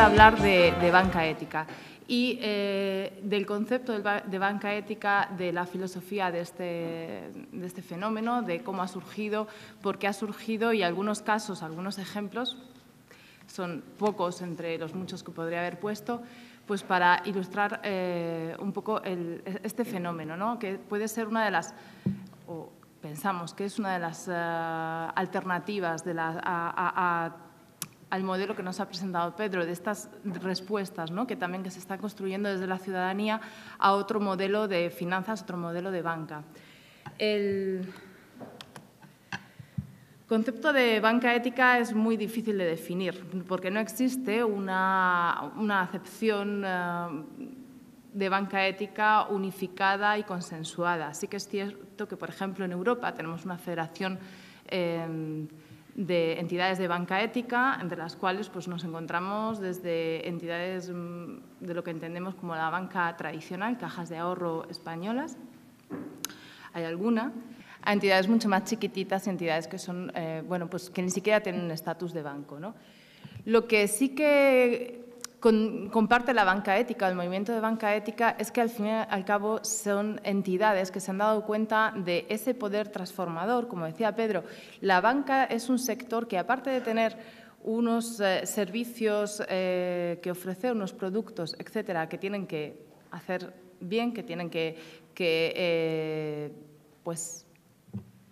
a hablar de banca ética y del concepto de banca ética, de la filosofía de este fenómeno, de cómo ha surgido, por qué ha surgido y algunos casos, algunos ejemplos, son pocos entre los muchos que podría haber puesto, pues para ilustrar un poco este fenómeno, ¿no? Que puede ser una de las, o pensamos que es una de las alternativas al modelo que nos ha presentado Pedro, de estas respuestas, ¿no? Que también que se está construyendo desde la ciudadanía a otro modelo de finanzas, otro modelo de banca. El concepto de banca ética es muy difícil de definir porque no existe una acepción de banca ética unificada y consensuada. Sí que es cierto que, por ejemplo, en Europa tenemos una federación de entidades de banca ética, entre las cuales pues, nos encontramos desde entidades de lo que entendemos como la banca tradicional, cajas de ahorro españolas, hay alguna, a entidades mucho más chiquititas, entidades que son, bueno, pues que ni siquiera tienen un estatus de banco, ¿no? Lo que sí que comparte la banca ética, el movimiento de banca ética, es que al fin y al cabo son entidades que se han dado cuenta de ese poder transformador. Como decía Pedro, la banca es un sector que, aparte de tener unos servicios que ofrecer, unos productos, etcétera, que tienen que hacer bien, que tienen que pues,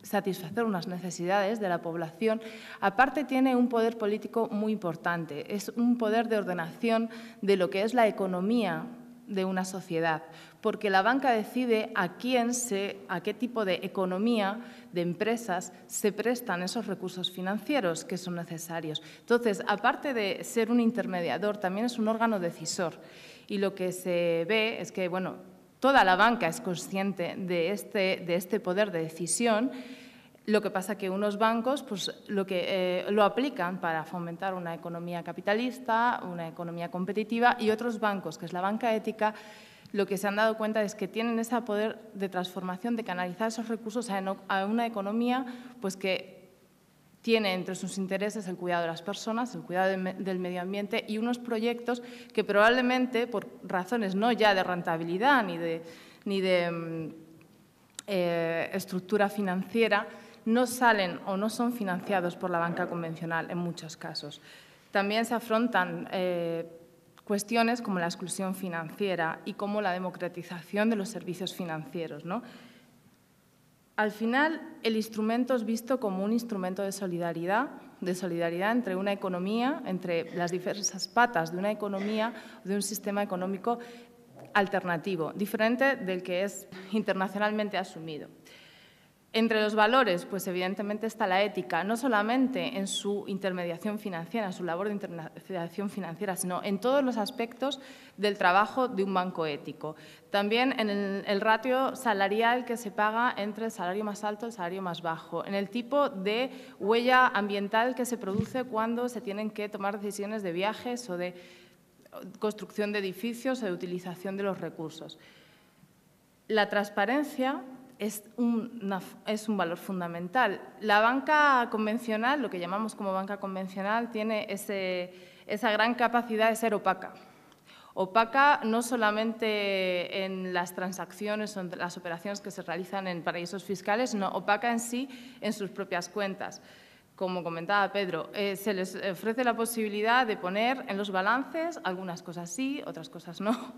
satisfacer unas necesidades de la población, aparte tiene un poder político muy importante, es un poder de ordenación de lo que es la economía de una sociedad, porque la banca decide a qué tipo de economía, de empresas, se prestan esos recursos financieros que son necesarios. Entonces, aparte de ser un intermediador, también es un órgano decisor. Y lo que se ve es que, bueno, toda la banca es consciente de este poder de decisión. Lo que pasa que unos bancos pues, lo aplican para fomentar una economía capitalista, una economía competitiva, y otros bancos, que es la banca ética, lo que se han dado cuenta es que tienen ese poder de transformación, de canalizar esos recursos a una economía pues, que tiene entre sus intereses el cuidado de las personas, el cuidado del medio ambiente y unos proyectos que probablemente, por razones no ya de rentabilidad ni de estructura financiera, no salen o no son financiados por la banca convencional en muchos casos. También se afrontan cuestiones como la exclusión financiera y como la democratización de los servicios financieros, ¿no? Al final, el instrumento es visto como un instrumento de solidaridad entre una economía, entre las diversas patas de una economía, de un sistema económico alternativo, diferente del que es internacionalmente asumido. Entre los valores, pues evidentemente está la ética, no solamente en su intermediación financiera, en su labor de intermediación financiera, sino en todos los aspectos del trabajo de un banco ético. También en el ratio salarial que se paga entre el salario más alto y el salario más bajo, en el tipo de huella ambiental que se produce cuando se tienen que tomar decisiones de viajes o de construcción de edificios o de utilización de los recursos. La transparencia es un valor fundamental. La banca convencional, lo que llamamos como banca convencional, tiene esa gran capacidad de ser opaca. Opaca no solamente en las transacciones o en las operaciones que se realizan en paraísos fiscales, sino opaca en sí en sus propias cuentas. Como comentaba Pedro, se les ofrece la posibilidad de poner en los balances algunas cosas sí, otras cosas no.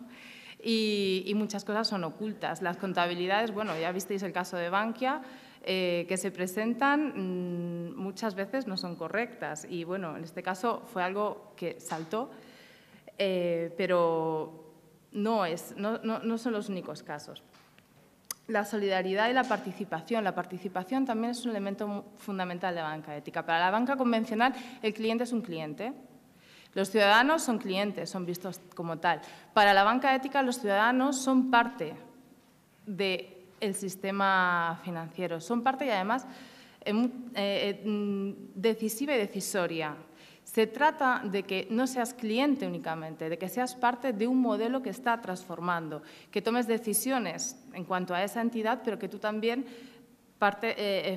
Y muchas cosas son ocultas. Las contabilidades, bueno, ya visteis el caso de Bankia, que se presentan muchas veces no son correctas. Y bueno, en este caso fue algo que saltó, pero no son los únicos casos. La solidaridad y la participación. La participación también es un elemento fundamental de la banca ética. Para la banca convencional, el cliente es un cliente. Los ciudadanos son clientes, son vistos como tal. Para la banca ética, los ciudadanos son parte del sistema financiero, son parte y además decisiva y decisoria. Se trata de que no seas cliente únicamente, de que seas parte de un modelo que está transformando, que tomes decisiones en cuanto a esa entidad, pero que tú también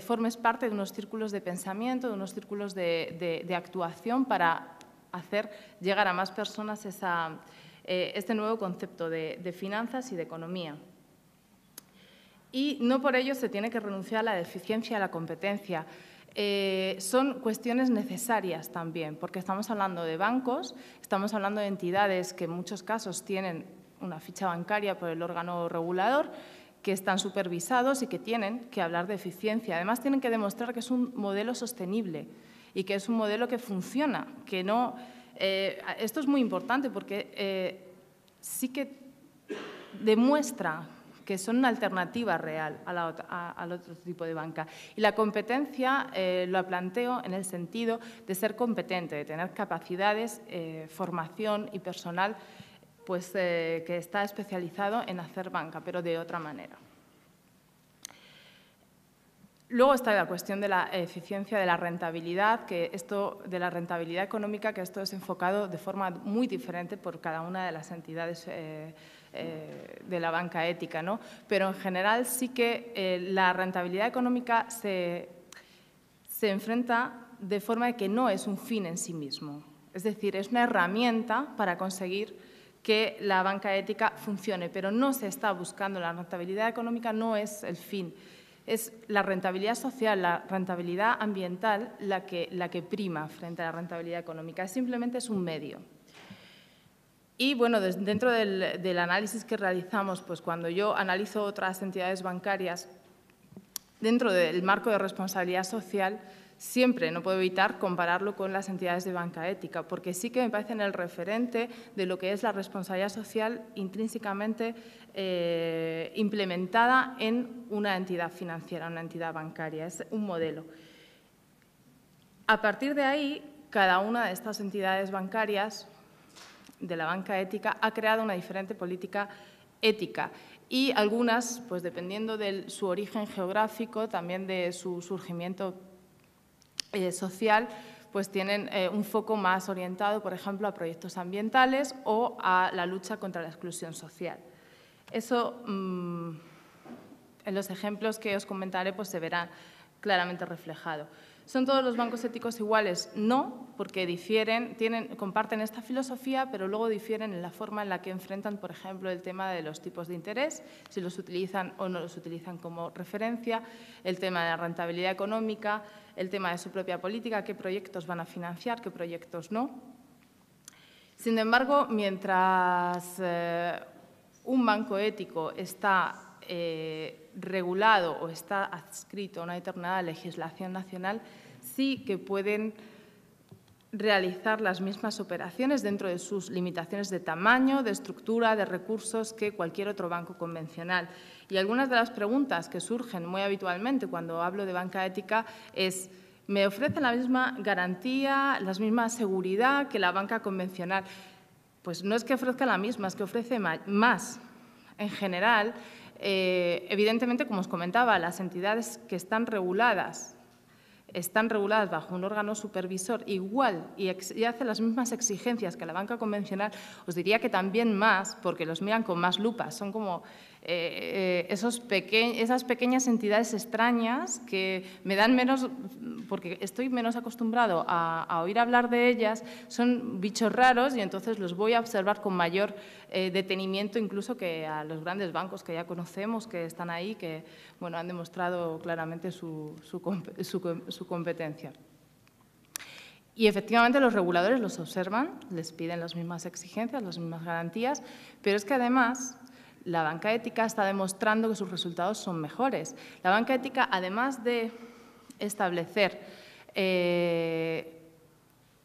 formes parte de unos círculos de pensamiento, de unos círculos de actuación para hacer llegar a más personas este nuevo concepto de finanzas y de economía. Y no por ello se tiene que renunciar a la eficiencia y a la competencia. Son cuestiones necesarias también, porque estamos hablando de bancos, estamos hablando de entidades que en muchos casos tienen una ficha bancaria por el órgano regulador, que están supervisados y que tienen que hablar de eficiencia. Además, tienen que demostrar que es un modelo sostenible y que es un modelo que funciona, que no… esto es muy importante porque sí que demuestra que son una alternativa real al otro tipo de banca. Y la competencia lo planteo en el sentido de ser competente, de tener capacidades, formación y personal pues, que está especializado en hacer banca, pero de otra manera. Luego está la cuestión de la eficiencia, de la rentabilidad, de la rentabilidad económica, que esto es enfocado de forma muy diferente por cada una de las entidades de la banca ética, ¿no? Pero en general sí que la rentabilidad económica se enfrenta de forma de que no es un fin en sí mismo. Es decir, es una herramienta para conseguir que la banca ética funcione, pero no se está buscando, la rentabilidad económica no es el fin. Es la rentabilidad social, la rentabilidad ambiental la que prima frente a la rentabilidad económica. Simplemente es un medio. Y, bueno, dentro del análisis que realizamos, pues cuando yo analizo otras entidades bancarias, dentro del marco de responsabilidad social, siempre no puedo evitar compararlo con las entidades de banca ética, porque sí que me parecen el referente de lo que es la responsabilidad social intrínsecamente implementada en una entidad financiera, una entidad bancaria. Es un modelo. A partir de ahí, cada una de estas entidades bancarias de la banca ética ha creado una diferente política ética y algunas, pues dependiendo de su origen geográfico, también de su surgimiento social, pues tienen un foco más orientado, por ejemplo, a proyectos ambientales o a la lucha contra la exclusión social. Eso, en los ejemplos que os comentaré, pues se verá claramente reflejado. ¿Son todos los bancos éticos iguales? No, porque difieren, comparten esta filosofía, pero luego difieren en la forma en la que enfrentan, por ejemplo, el tema de los tipos de interés, si los utilizan o no los utilizan como referencia, el tema de la rentabilidad económica, el tema de su propia política, qué proyectos van a financiar, qué proyectos no. Sin embargo, mientras un banco ético está regulado o está adscrito a una determinada legislación nacional, sí que pueden realizar las mismas operaciones dentro de sus limitaciones de tamaño, de estructura, de recursos que cualquier otro banco convencional. Y algunas de las preguntas que surgen muy habitualmente cuando hablo de banca ética es: ¿me ofrece la misma garantía, la misma seguridad que la banca convencional? Pues no es que ofrezca la misma, es que ofrece más. En general, evidentemente, como os comentaba, las entidades que están reguladas bajo un órgano supervisor igual y hace las mismas exigencias que la banca convencional, os diría que también más, porque los miran con más lupa. Son como esas pequeñas entidades extrañas que me dan menos, porque estoy menos acostumbrado a oír hablar de ellas, son bichos raros y entonces los voy a observar con mayor detenimiento incluso que a los grandes bancos que ya conocemos, que están ahí, que bueno, han demostrado claramente su competencia. Y efectivamente los reguladores los observan, les piden las mismas exigencias, las mismas garantías, pero es que además la banca ética está demostrando que sus resultados son mejores. La banca ética, además de establecer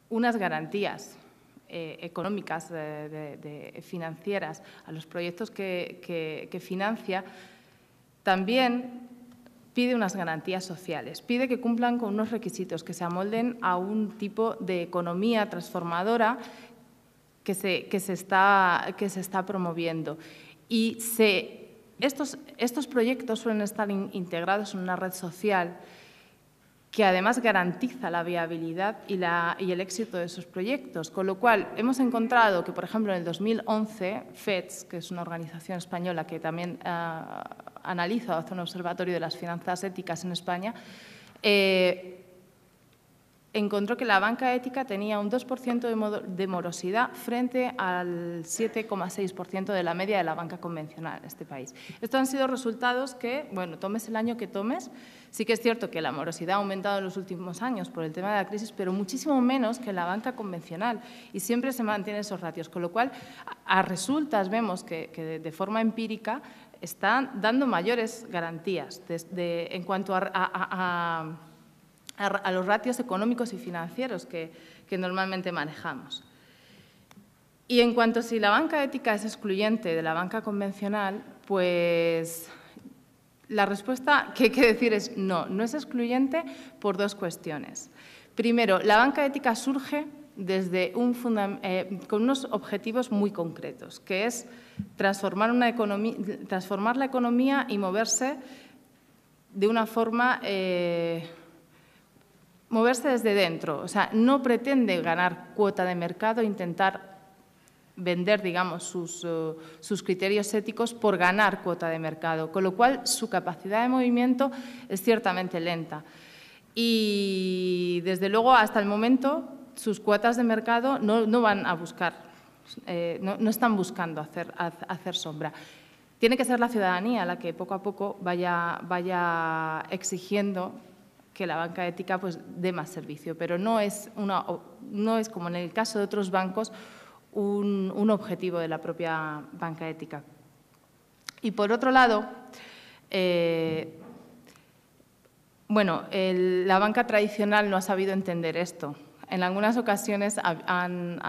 unas garantías económicas, financieras a los proyectos que financia, también pide unas garantías sociales, pide que cumplan con unos requisitos, que se amolden a un tipo de economía transformadora que se está promoviendo. Y estos proyectos suelen estar integrados en una red social que además garantiza la viabilidad y el éxito de esos proyectos. Con lo cual, hemos encontrado que, por ejemplo, en el 2011, FEDS, que es una organización española que también analiza o hace un observatorio de las finanzas éticas en España, encontró que la banca ética tenía un 2% de morosidad frente al 7,6% de la media de la banca convencional en este país. Estos han sido resultados que, bueno, tomes el año que tomes, sí que es cierto que la morosidad ha aumentado en los últimos años por el tema de la crisis, pero muchísimo menos que en la banca convencional y siempre se mantienen esos ratios, con lo cual a resultas vemos que de forma empírica están dando mayores garantías en cuanto a los ratios económicos y financieros que normalmente manejamos. Y en cuanto a si la banca ética es excluyente de la banca convencional, pues la respuesta que hay que decir es no, no es excluyente por dos cuestiones. Primero, la banca ética surge desde con unos objetivos muy concretos, que es transformar la economía y moverse de una forma moverse desde dentro, o sea, no pretende ganar cuota de mercado, intentar vender, digamos, sus criterios éticos por ganar cuota de mercado, con lo cual su capacidad de movimiento es ciertamente lenta. Y, desde luego, hasta el momento, sus cuotas de mercado no van a buscar, no están buscando hacer sombra. Tiene que ser la ciudadanía la que poco a poco vaya exigiendo que la banca ética pues dé más servicio, pero no es como en el caso de otros bancos un objetivo de la propia banca ética. Y por otro lado, bueno, la banca tradicional no ha sabido entender esto. En algunas ocasiones han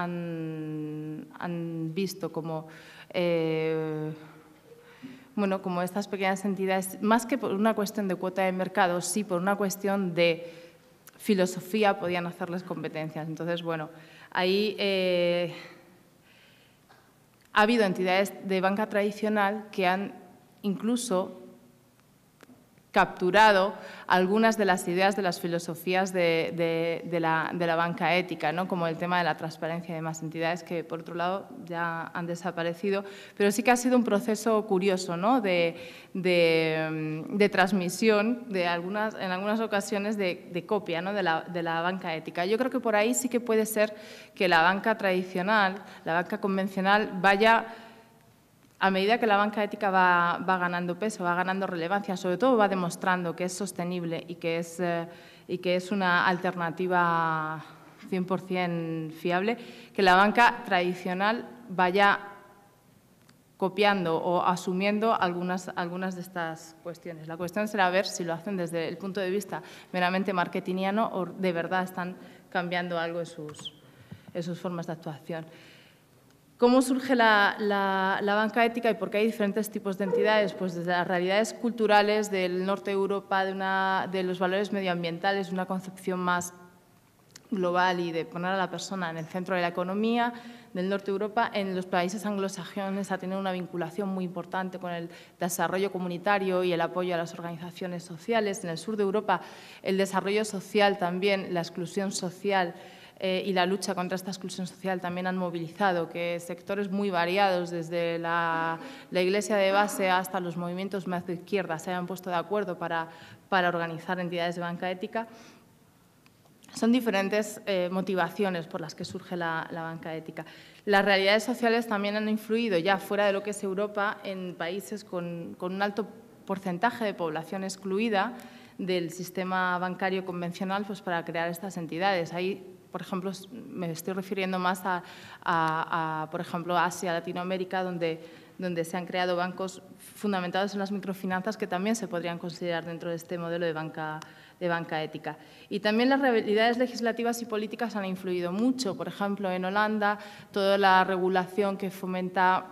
visto como bueno, como estas pequeñas entidades, más que por una cuestión de cuota de mercado, sí por una cuestión de filosofía podían hacerles competencias. Entonces, bueno, ahí ha habido entidades de banca tradicional que han incluso capturado algunas de las ideas de las filosofías de la banca ética, ¿no? Como el tema de la transparencia y demás entidades que, por otro lado, ya han desaparecido, pero sí que ha sido un proceso curioso, ¿no? de transmisión, en algunas ocasiones de copia, ¿no? de la banca ética. Yo creo que por ahí sí que puede ser que la banca tradicional, la banca convencional, vaya, a medida que la banca ética va ganando peso, va ganando relevancia, sobre todo va demostrando que es sostenible y que es una alternativa 100% fiable, que la banca tradicional vaya copiando o asumiendo algunas de estas cuestiones. La cuestión será ver si lo hacen desde el punto de vista meramente marketingiano o de verdad están cambiando algo en sus formas de actuación. ¿Cómo surge la banca ética y por qué hay diferentes tipos de entidades? Pues desde las realidades culturales del norte de Europa, de los valores medioambientales, una concepción más global y de poner a la persona en el centro de la economía. Del norte de Europa, en los países anglosajones ha tenido una vinculación muy importante con el desarrollo comunitario y el apoyo a las organizaciones sociales. En el sur de Europa, el desarrollo social también, la exclusión social y la lucha contra esta exclusión social también han movilizado que sectores muy variados, desde la Iglesia de base hasta los movimientos más de izquierda, se hayan puesto de acuerdo para organizar entidades de banca ética. Son diferentes motivaciones por las que surge la banca ética. Las realidades sociales también han influido, ya fuera de lo que es Europa, en países con un alto porcentaje de población excluida del sistema bancario convencional, pues para crear estas entidades. Ahí, por ejemplo, me estoy refiriendo más por ejemplo, Asia, Latinoamérica, donde se han creado bancos fundamentados en las microfinanzas que también se podrían considerar dentro de este modelo de banca ética. Y también las realidades legislativas y políticas han influido mucho. Por ejemplo, en Holanda, toda la regulación que fomenta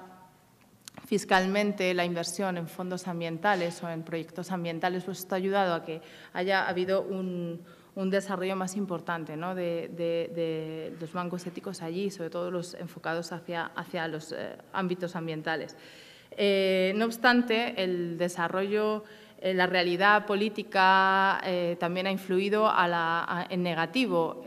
fiscalmente la inversión en fondos ambientales o en proyectos ambientales, pues esto ha ayudado a que haya habido un desarrollo más importante, ¿no? de los bancos éticos allí, sobre todo los enfocados hacia los ámbitos ambientales. No obstante, el desarrollo, la realidad política también ha influido en negativo.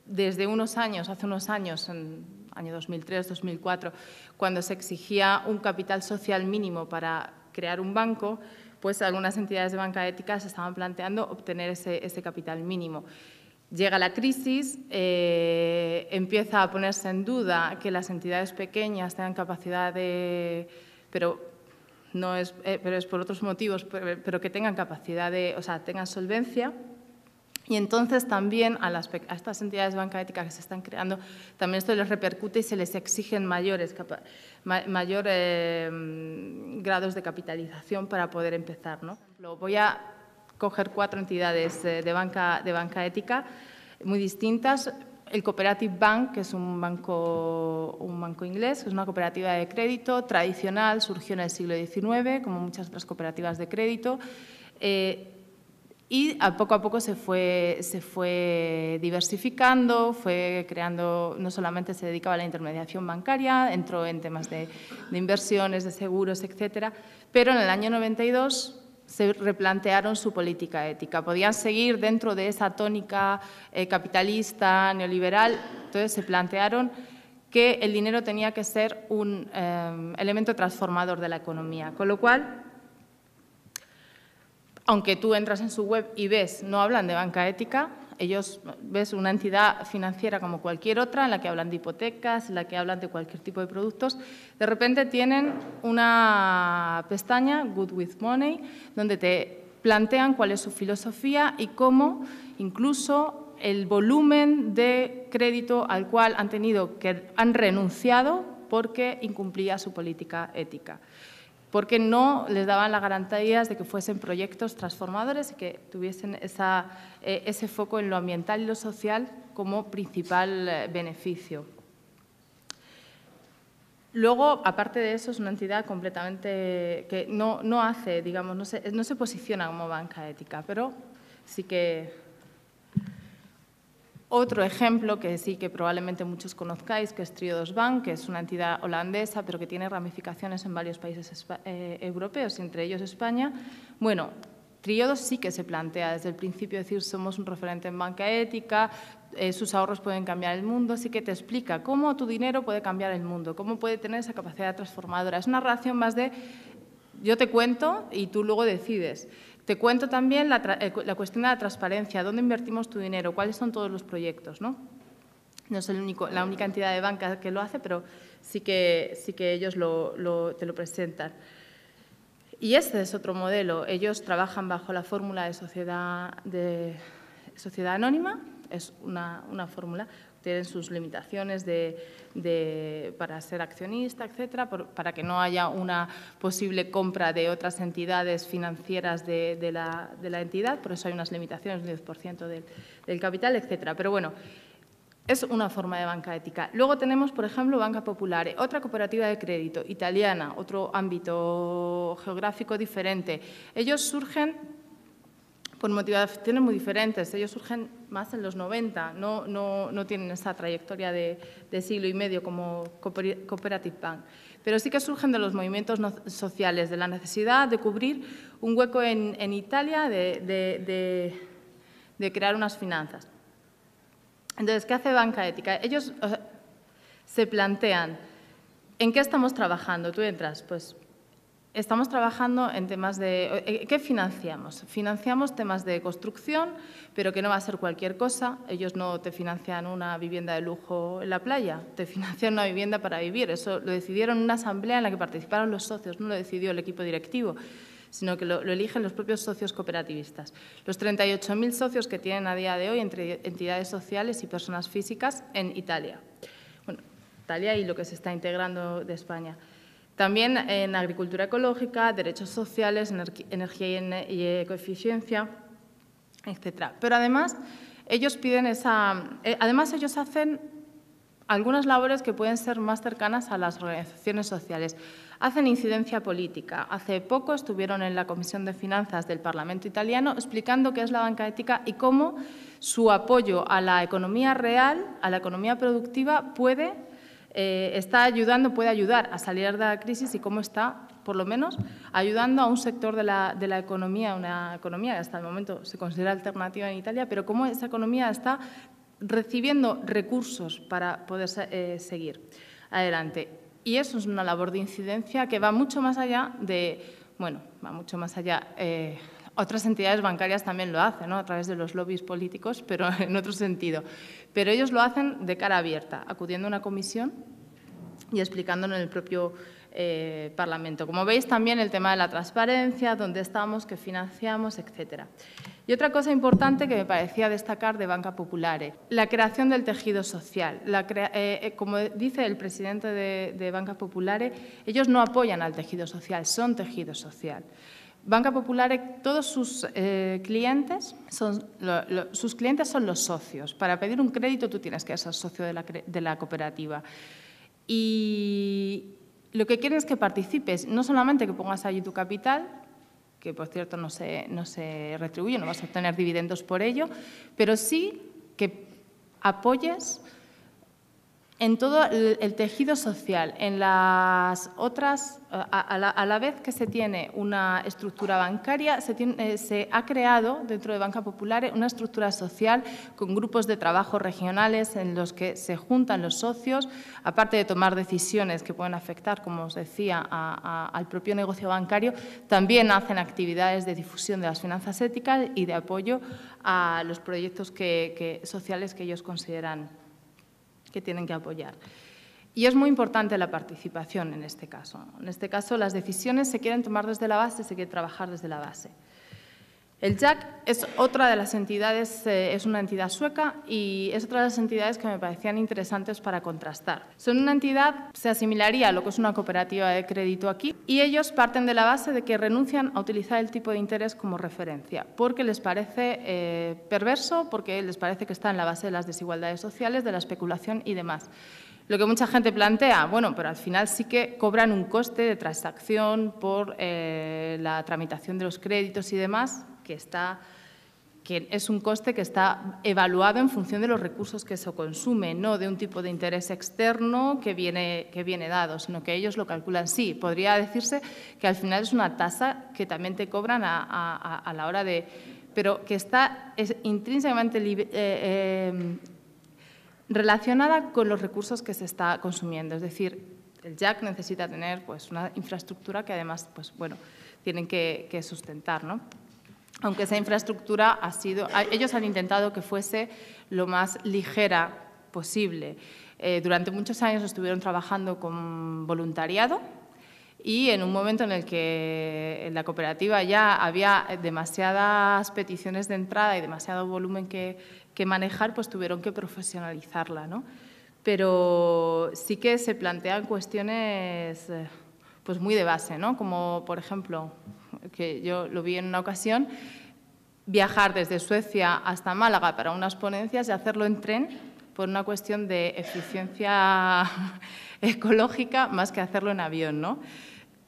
Desde hace unos años, en el año 2003, 2004, cuando se exigía un capital social mínimo para crear un banco, pues algunas entidades de banca ética se estaban planteando obtener ese capital mínimo. Llega la crisis, empieza a ponerse en duda que las entidades pequeñas tengan capacidad de... pero es por otros motivos, pero que tengan capacidad de... o sea, tengan solvencia. Y entonces también a estas entidades de banca ética que se están creando, también esto les repercute y se les exigen mayores grados de capitalización para poder empezar, ¿no? Voy a coger 4 entidades de banca ética muy distintas. El Cooperative Bank, que es un banco inglés, que es una cooperativa de crédito tradicional, surgió en el siglo XIX, como muchas otras cooperativas de crédito, y poco a poco se fue diversificando, fue creando, no solamente se dedicaba a la intermediación bancaria, entró en temas de inversiones, de seguros, etcétera, pero en el año 92 se replantearon su política ética. Podían seguir dentro de esa tónica capitalista, neoliberal, entonces se plantearon que el dinero tenía que ser un elemento transformador de la economía, con lo cual, aunque tú entras en su web y ves, no hablan de banca ética, ellos ves una entidad financiera como cualquier otra, en la que hablan de hipotecas, en la que hablan de cualquier tipo de productos, de repente tienen una pestaña, Good with Money, donde te plantean cuál es su filosofía y cómo incluso el volumen de crédito al cual han renunciado porque incumplía su política ética, porque no les daban las garantías de que fuesen proyectos transformadores y que tuviesen ese foco en lo ambiental y lo social como principal beneficio. Luego, aparte de eso, es una entidad completamente que no hace, digamos, no se posiciona como banca ética, pero sí que... Otro ejemplo que sí que probablemente muchos conozcáis, que es Triodos Bank, que es una entidad holandesa, pero que tiene ramificaciones en varios países europeos, entre ellos España. Bueno, Triodos sí que se plantea desde el principio decir somos un referente en banca ética, sus ahorros pueden cambiar el mundo, sí que te explica cómo tu dinero puede cambiar el mundo, cómo puede tener esa capacidad transformadora. Es una relación más de yo te cuento y tú luego decides. Te cuento también la cuestión de la transparencia, dónde invertimos tu dinero, cuáles son todos los proyectos, ¿no? No es la única entidad de banca que lo hace, pero sí que ellos te lo presentan. Y este es otro modelo. Ellos trabajan bajo la fórmula de sociedad anónima, es una fórmula, tienen sus limitaciones para ser accionista, etcétera, para que no haya una posible compra de otras entidades financieras de la entidad, por eso hay unas limitaciones, un 10% del capital, etcétera. Pero bueno, es una forma de banca ética. Luego tenemos, por ejemplo, Banca Popolare, otra cooperativa de crédito italiana, otro ámbito geográfico diferente. Ellos surgen por motivaciones muy diferentes. Ellos surgen más en los 90, no tienen esa trayectoria de siglo y medio como Cooperative Bank, pero sí que surgen de los movimientos sociales, de la necesidad de cubrir un hueco en Italia, de crear unas finanzas. Entonces, ¿qué hace Banca Ética? Ellos se plantean, ¿en qué estamos trabajando? Tú entras, pues... Estamos trabajando en temas de... ¿Qué financiamos? Financiamos temas de construcción, pero que no va a ser cualquier cosa. Ellos no te financian una vivienda de lujo en la playa, te financian una vivienda para vivir. Eso lo decidieron en una asamblea en la que participaron los socios, no lo decidió el equipo directivo, sino que lo eligen los propios socios cooperativistas. Los 38.000 socios que tienen a día de hoy entre entidades sociales y personas físicas en Italia. Bueno, Italia y lo que se está integrando de España. También en agricultura ecológica, derechos sociales, energía y ecoeficiencia, etc. Pero además, ellos hacen algunas labores que pueden ser más cercanas a las organizaciones sociales. Hacen incidencia política. Hace poco estuvieron en la Comisión de Finanzas del Parlamento italiano explicando qué es la banca ética y cómo su apoyo a la economía real, a la economía productiva, puede ayudar a salir de la crisis y cómo está, por lo menos, ayudando a un sector de la economía, una economía que hasta el momento se considera alternativa en Italia, pero cómo esa economía está recibiendo recursos para poder seguir adelante. Y eso es una labor de incidencia que va mucho más allá de, bueno, va mucho más allá, Otras entidades bancarias también lo hacen, ¿no? A través de los lobbies políticos, pero en otro sentido. Pero ellos lo hacen de cara abierta, acudiendo a una comisión y explicándolo en el propio Parlamento. Como veis, también el tema de la transparencia, dónde estamos, qué financiamos, etcétera. Y otra cosa importante que me parecía destacar de Banca Popolare, la creación del tejido social. Como dice el presidente de Banca Popolare, ellos no apoyan al tejido social, son tejido social. Banca Popolare, todos sus clientes son los socios. Para pedir un crédito tú tienes que ser socio de la cooperativa. Y lo que quieren es que participes, no solamente que pongas allí tu capital, que por cierto no se retribuye, no vas a obtener dividendos por ello, pero sí que apoyes en todo el tejido social, en las otras, a la vez que se tiene una estructura bancaria, se ha creado dentro de Banca Popolare una estructura social con grupos de trabajo regionales en los que se juntan los socios, aparte de tomar decisiones que pueden afectar, como os decía, al propio negocio bancario, también hacen actividades de difusión de las finanzas éticas y de apoyo a los proyectos sociales que ellos consideran que tienen que apoyar. Y es muy importante la participación en este caso. En este caso, las decisiones se quieren tomar desde la base, se quiere trabajar desde la base. El JAC es otra de las entidades, es una entidad sueca y es otra de las entidades que me parecían interesantes para contrastar. Son una entidad, se asimilaría a lo que es una cooperativa de crédito aquí, y ellos parten de la base de que renuncian a utilizar el tipo de interés como referencia, porque les parece perverso, porque les parece que está en la base de las desigualdades sociales, de la especulación y demás. Lo que mucha gente plantea, bueno, pero al final sí que cobran un coste de transacción por la tramitación de los créditos y demás, que es un coste que está evaluado en función de los recursos que se consumen, no de un tipo de interés externo que viene dado, sino que ellos lo calculan. Sí, podría decirse que al final es una tasa que también te cobran a la hora de… pero que está intrínsecamente relacionada con los recursos que se está consumiendo. Es decir, el JAC necesita tener pues, una infraestructura que además pues, bueno, tienen que sustentar, ¿no? Aunque esa infraestructura ellos han intentado que fuese lo más ligera posible. Durante muchos años estuvieron trabajando con voluntariado y en un momento en el que en la cooperativa ya había demasiadas peticiones de entrada y demasiado volumen que manejar, pues tuvieron que profesionalizarla, ¿no? Pero sí que se plantean cuestiones pues muy de base, ¿no? Como, por ejemplo, que yo lo vi en una ocasión, viajar desde Suecia hasta Málaga para unas ponencias y hacerlo en tren por una cuestión de eficiencia ecológica más que hacerlo en avión, ¿no?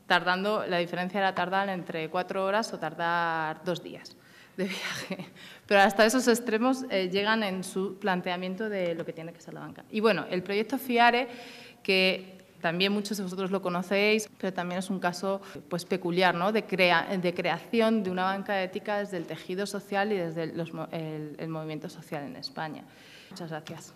La diferencia era tardar entre 4 horas o tardar 2 días de viaje. Pero hasta esos extremos llegan en su planteamiento de lo que tiene que ser la banca. Y bueno, el proyecto FIARE, que también muchos de vosotros lo conocéis, pero también es un caso pues, peculiar, ¿no? de creación de una banca ética desde el tejido social y desde el movimiento social en España. Muchas gracias.